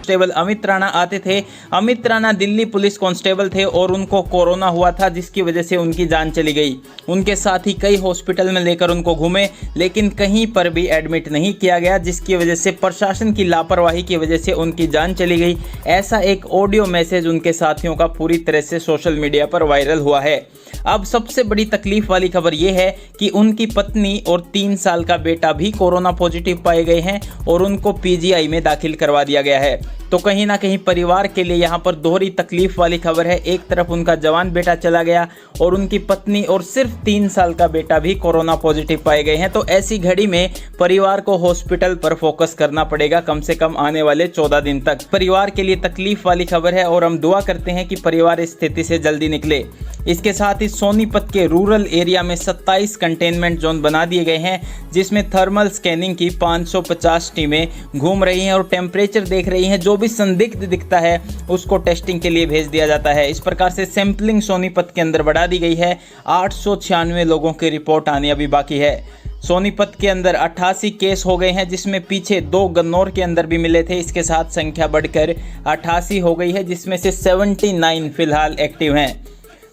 Constable Amit Rana आते थे। Amit Rana Delhi police constable थे और उनको कोरोना हुआ था, जिसकी वजह से उनकी जान चली गई। उनके साथ ही कई हॉस्पिटल में लेकर उनको घूमे, लेकिन कहीं पर भी एडमिट नहीं किया गया, जिसकी वजह से प्रशासन की लापरवाही की वजह से उनकी जान चली गई। ऐसा एक ऑडियो मैसेज उनके साथियों का पूरी तरह से सोशल मीडिया पर वायरल हुआ है। अब सबसे बड़ी तकलीफ वाली खबर यह है कि उनकी पत्नी और 3 साल का बेटा भी कोरोना पॉजिटिव पाए गए हैं और उनको पीजीआई में दाखिल करवा दिया गया है। तो कहीं ना कहीं परिवार के लिए यहाँ पर दोहरी तकलीफ वाली खबर है। एक तरफ उनका जवान बेटा चला गया और उनकी पत्नी और सिर्फ 3 साल का बेटा भी कोरोना पॉजिटिव पाए गए हैं। तो ऐसी घड़ी में परिवार को हॉस्पिटल पर फोकस करना पड़ेगा कम से कम आने वाले 14 दिन तक। परिवार के लिए तकलीफ वाली खबर है और हम दुआ करते हैं कि परिवार इस स्थिति से जल्दी निकले। इसके साथ ही सोनीपत के रूरल एरिया में 27 कंटेनमेंट जोन बना दिए गए हैं, जिसमें थर्मल स्कैनिंग की 550 टीमें घूम रही हैं और टेम्परेचर देख रही हैं। जो भी संदिग्ध दिखता है उसको टेस्टिंग के लिए भेज दिया जाता है। इस प्रकार से सैंपलिंग सोनीपत के अंदर बढ़ा दी गई है। 896 लोगों की रिपोर्ट आनी अभी बाकी है। सोनीपत के अंदर 88 केस हो गए हैं, जिसमें पीछे 2 गन्नौर के अंदर भी मिले थे। इसके साथ संख्या बढ़कर 88 हो गई है, जिसमें से 79 फिलहाल एक्टिव हैं।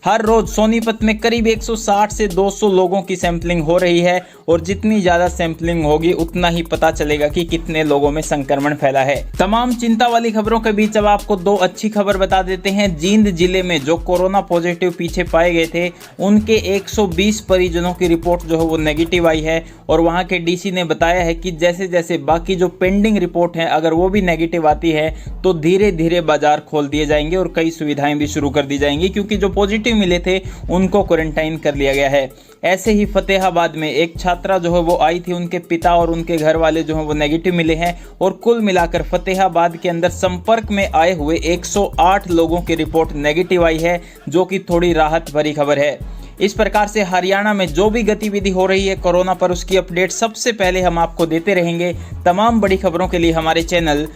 हर रोज सोनीपत में करीब 160 से 200 लोगों की सैंपलिंग हो रही है और जितनी ज़्यादा सैंपलिंग होगी उतना ही पता चलेगा कि कितने लोगों में संक्रमण फैला है। तमाम चिंता वाली खबरों के बीच अब आपको 2 अच्छी खबर बता देते हैं। जींद जिले में जो कोरोना पॉजिटिव पीछे पाए गए थे, उनके 120 परिजनों की रिपोर्ट जो है वो नेगेटिव आई है और वहाँ के डीसी ने बताया है कि जैसे जैसे बाकी जो पेंडिंग रिपोर्ट है अगर वो भी नेगेटिव आती है तो धीरे धीरे बाजार खोल दिए जाएंगे और कई सुविधाएं भी शुरू कर दी जाएंगी, क्योंकि जो पॉजिटिव मिले थे उनको क्वारंटाइन कर लिया गया है। ऐसे ही फतेहाबाद में एक छात्रा जो है वो आई थी, उनके पिता और उनके घर वाले जो है वो नेगेटिव मिले हैं और कुल मिलाकर फतेहाबाद के अंदर संपर्क में आए हुए 108 लोगों की रिपोर्ट नेगेटिव आई है, जो कि थोड़ी राहत भरी खबर है। इस प्रकार से हरियाणा में जो भी गतिविधि हो रही है कोरोना पर, उसकी अपडेट सबसे पहले हम आपको देते रहेंगे। तमाम बड़ी खबरों के लिए हमारे चैनल